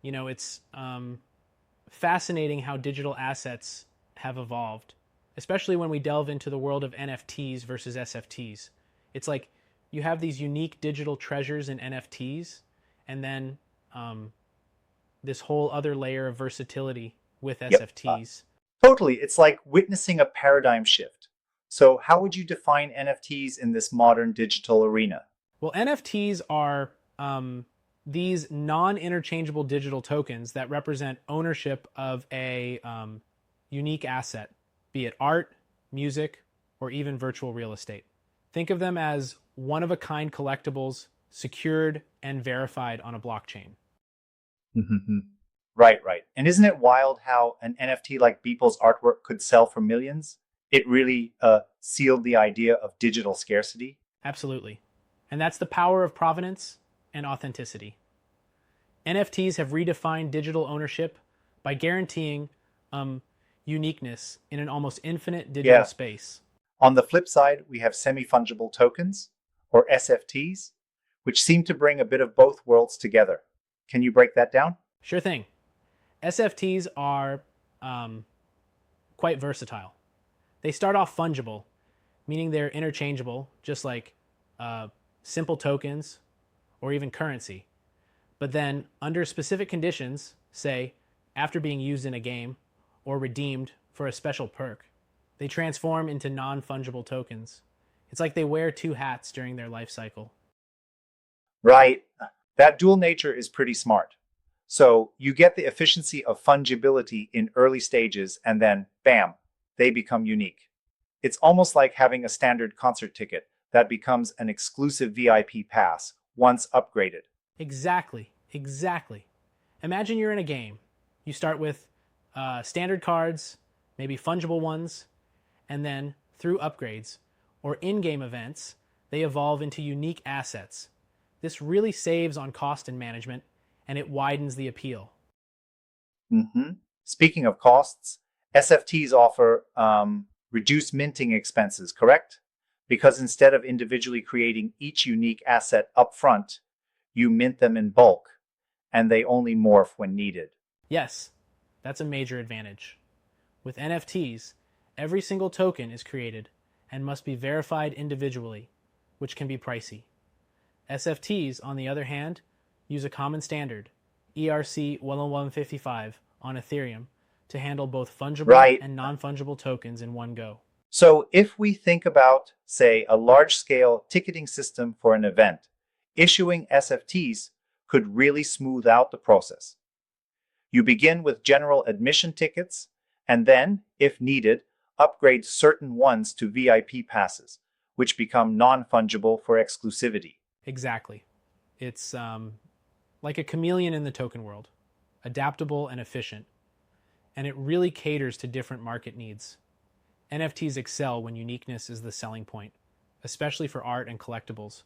It's fascinating how digital assets have evolved, especially when we delve into the world of NFTs versus SFTs. It's like you have these unique digital treasures in NFTs, and then this whole other layer of versatility with Yep. SFTs. Totally. It's like witnessing a paradigm shift. So, how would you define NFTs in this modern digital arena? Well, NFTs are these non interchangeable digital tokens that represent ownership of a unique asset, be it art, music, or even virtual real estate. Think of them as one of a kind collectibles secured and verified on a blockchain. Right, right. And isn't it wild how an NFT like Beeple's artwork could sell for millions? It really sealed the idea of digital scarcity. Absolutely. And that's the power of provenance and authenticity. NFTs have redefined digital ownership by guaranteeing uniqueness in an almost infinite digital Yeah. space. On the flip side, we have semi fungible tokens, or SFTs, which seem to bring a bit of both worlds together. Can you break that down? Sure thing. SFTs are quite versatile. They start off fungible, meaning they're interchangeable, just like simple tokens or even currency. But then, under specific conditions, say after being used in a game or redeemed for a special perk, they transform into non fungible tokens. It's like they wear two hats during their life cycle. Right. That dual nature is pretty smart. So you get the efficiency of fungibility in early stages, and then, bam, they become unique. It's almost like having a standard concert ticket that becomes an exclusive VIP pass once upgraded. Exactly, exactly. Imagine you're in a game. You start with standard cards, maybe fungible ones, and then through upgrades or in game events, they evolve into unique assets. This really saves on cost and management, and it widens the appeal. hmm Speaking of costs, SFTs offer reduced minting expenses, correct? Because instead of individually creating each unique asset upfront, you mint them in bulk, and they only morph when needed. Yes, that's a major advantage. With NFTs, every single token is created and must be verified individually, which can be pricey. SFTs, on the other hand, use a common standard, ERC-10155 on Ethereum, to handle both fungible Right. and non-fungible tokens in one go. So if we think about, say, a large scale ticketing system for an event, issuing SFTs could really smooth out the process. You begin with general admission tickets, and then, if needed, upgrade certain ones to VIP passes, which become non fungible for exclusivity. Exactly. It's like a chameleon in the token world, adaptable and efficient, and it really caters to different market needs. NFTs excel when uniqueness is the selling point, especially for art and collectibles,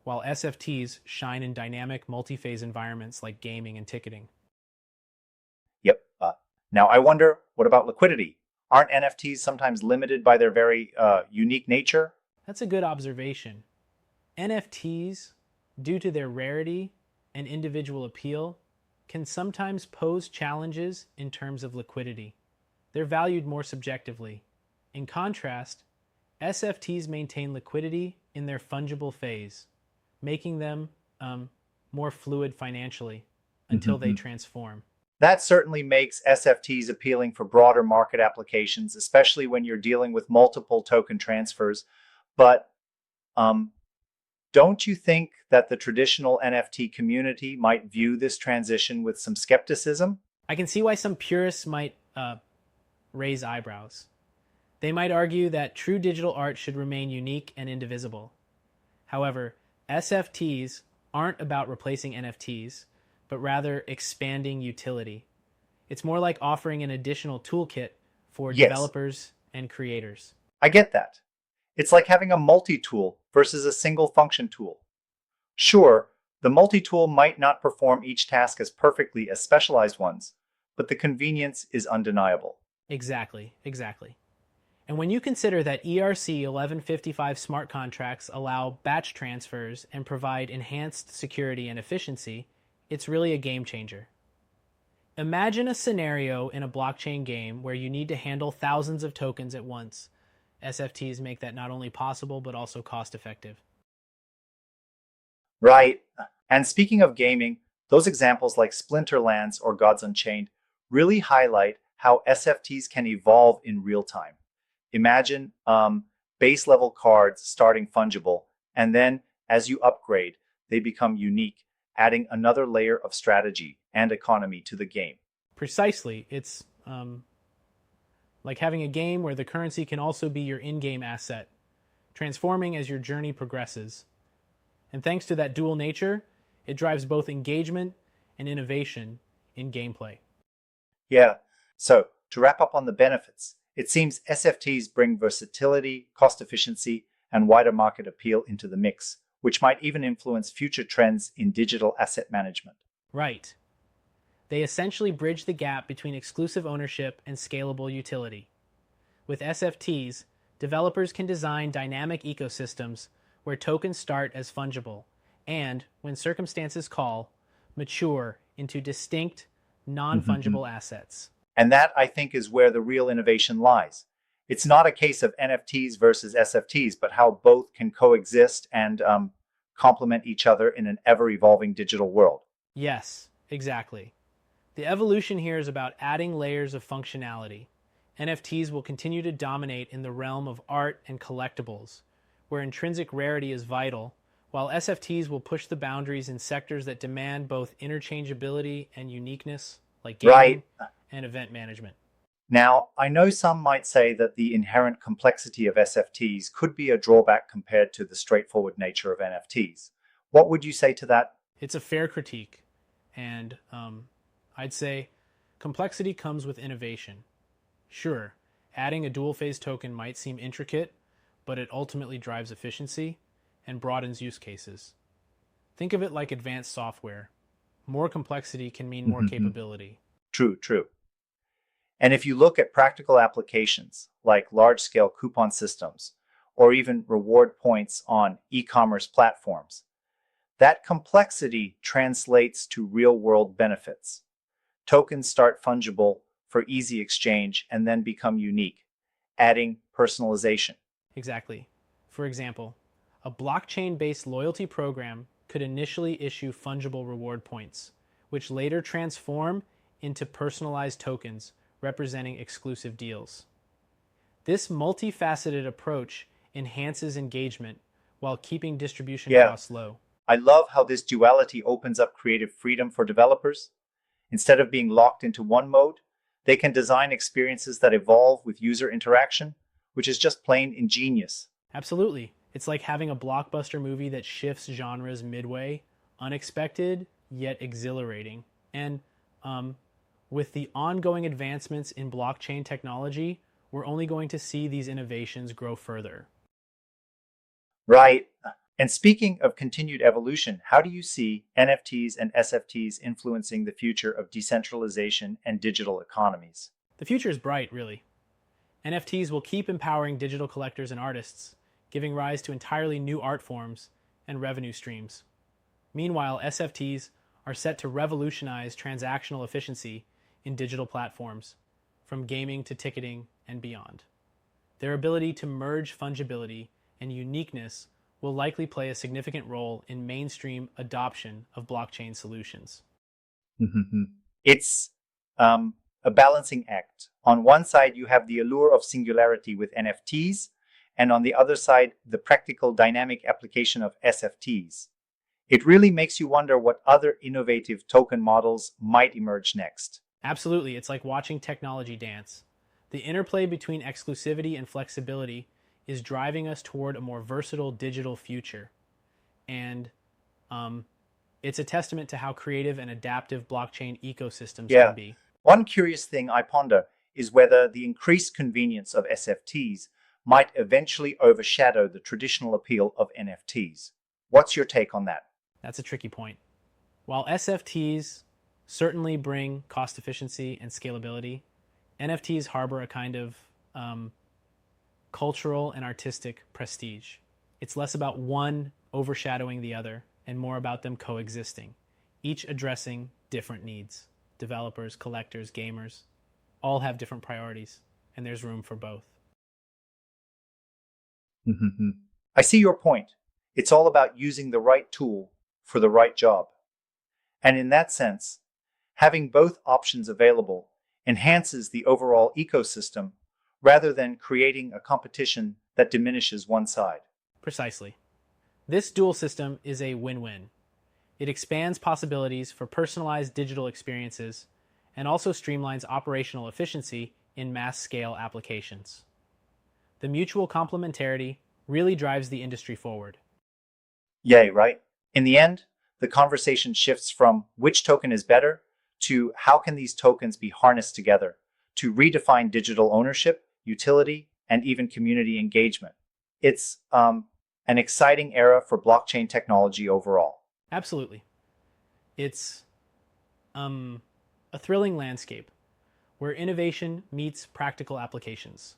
while SFTs shine in dynamic multi-phase environments like gaming and ticketing. Yep. Now, I wonder, what about liquidity? Aren't NFTs sometimes limited by their very unique nature? That's a good observation. NFTs, due to their rarity and individual appeal, can sometimes pose challenges in terms of liquidity. They're valued more subjectively. In contrast, SFTs maintain liquidity in their fungible phase, making them more fluid financially until they transform. That certainly makes SFTs appealing for broader market applications, especially when you're dealing with multiple token transfers. But um, don't you think that the traditional NFT community might view this transition with some skepticism? I can see why some purists might raise eyebrows. They might argue that true digital art should remain unique and indivisible. However, SFTs aren't about replacing NFTs, but rather expanding utility. It's more like offering an additional toolkit for Yes, developers and creators. I get that. It's like having a multi tool versus a single function tool. Sure, the multi tool might not perform each task as perfectly as specialized ones, but the convenience is undeniable. Exactly, exactly. And when you consider that ERC 1155 smart contracts allow batch transfers and provide enhanced security and efficiency, it's really a game changer. Imagine a scenario in a blockchain game where you need to handle thousands of tokens at once. SFTs make that not only possible, but also cost effective. Right. And speaking of gaming, those examples like Splinterlands or Gods Unchained really highlight how SFTs can evolve in real time. Imagine base level cards starting fungible, and then as you upgrade, they become unique, adding another layer of strategy and economy to the game. Precisely. It's like having a game where the currency can also be your in game asset, transforming as your journey progresses. And thanks to that dual nature, it drives both engagement and innovation in gameplay. Yeah. So, to wrap up on the benefits, it seems SFTs bring versatility, cost efficiency, and wider market appeal into the mix, which might even influence future trends in digital asset management. Right. They essentially bridge the gap between exclusive ownership and scalable utility. With SFTs, developers can design dynamic ecosystems where tokens start as fungible and, when circumstances call, mature into distinct, non fungible assets. And that, I think, is where the real innovation lies. It's not a case of NFTs versus SFTs, but how both can coexist and complement each other in an ever evolving digital world. Yes, exactly. The evolution here is about adding layers of functionality. NFTs will continue to dominate in the realm of art and collectibles, where intrinsic rarity is vital, while SFTs will push the boundaries in sectors that demand both interchangeability and uniqueness, like gaming Right. and event management. Now, I know some might say that the inherent complexity of SFTs could be a drawback compared to the straightforward nature of NFTs. What would you say to that? It's a fair critique, and I'd say complexity comes with innovation. Sure, adding a dual phase token might seem intricate, but it ultimately drives efficiency and broadens use cases. Think of it like advanced software. More complexity can mean more capability. True, true. And if you look at practical applications like large scale coupon systems or even reward points on e commerce platforms, that complexity translates to real world benefits. Tokens start fungible for easy exchange and then become unique, adding personalization. Exactly. For example, a blockchain based loyalty program could initially issue fungible reward points, which later transform into personalized tokens representing exclusive deals. This multifaceted approach enhances engagement while keeping distribution Yeah, costs low. I love how this duality opens up creative freedom for developers. Instead of being locked into one mode, they can design experiences that evolve with user interaction, which is just plain ingenious. Absolutely. It's like having a blockbuster movie that shifts genres midway, unexpected yet exhilarating. And with the ongoing advancements in blockchain technology, we're only going to see these innovations grow further. Right. And speaking of continued evolution, how do you see NFTs and SFTs influencing the future of decentralization and digital economies? The future is bright, really. NFTs will keep empowering digital collectors and artists, giving rise to entirely new art forms and revenue streams. Meanwhile, SFTs are set to revolutionize transactional efficiency in digital platforms, from gaming to ticketing and beyond. Their ability to merge fungibility and uniqueness will likely play a significant role in mainstream adoption of blockchain solutions. It's a balancing act. On one side, you have the allure of singularity with NFTs, and on the other side, the practical dynamic application of SFTs. It really makes you wonder what other innovative token models might emerge next. Absolutely, it's like watching technology dance. The interplay between exclusivity and flexibility is driving us toward a more versatile digital future. And it's a testament to how creative and adaptive blockchain ecosystems Yeah. can be. One curious thing I ponder is whether the increased convenience of SFTs might eventually overshadow the traditional appeal of NFTs. What's your take on that? That's a tricky point. While SFTs certainly bring cost efficiency and scalability, NFTs harbor a kind of cultural and artistic prestige. It's less about one overshadowing the other and more about them coexisting, each addressing different needs. developers, collectors, gamers, all have different priorities, and there's room for both. I see your point. It's all about using the right tool for the right job. And in that sense, having both options available enhances the overall ecosystem rather than creating a competition that diminishes one side. Precisely. This dual system is a win-win. It expands possibilities for personalized digital experiences and also streamlines operational efficiency in mass-scale applications. The mutual complementarity really drives the industry forward. Yay, right? In the end, the conversation shifts from which token is better to how can these tokens be harnessed together to redefine digital ownership, utility, and even community engagement. It's an exciting era for blockchain technology overall. Absolutely. It's a thrilling landscape where innovation meets practical applications.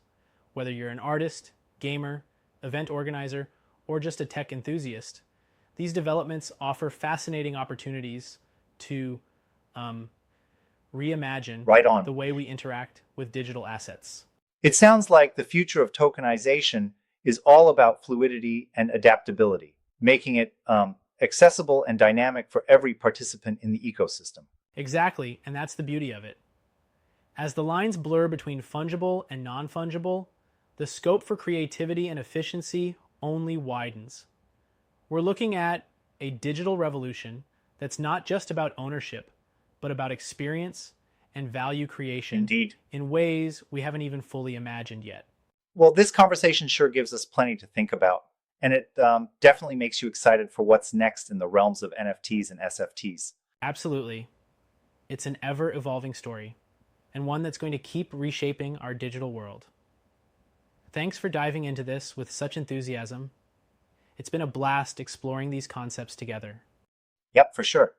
Whether you're an artist, gamer, event organizer, or just a tech enthusiast, these developments offer fascinating opportunities to reimagine Right on. the way we interact with digital assets. It sounds like the future of tokenization is all about fluidity and adaptability, making it accessible and dynamic for every participant in the ecosystem. Exactly, and that's the beauty of it. As the lines blur between fungible and non-fungible, the scope for creativity and efficiency only widens. We're looking at a digital revolution that's not just about ownership, but about experience and value creation. Indeed. In ways we haven't even fully imagined yet. Well, this conversation sure gives us plenty to think about, and it definitely makes you excited for what's next in the realms of NFTs and SFTs. Absolutely. It's an ever-evolving story, and one that's going to keep reshaping our digital world. Thanks for diving into this with such enthusiasm. It's been a blast exploring these concepts together. Yep, for sure.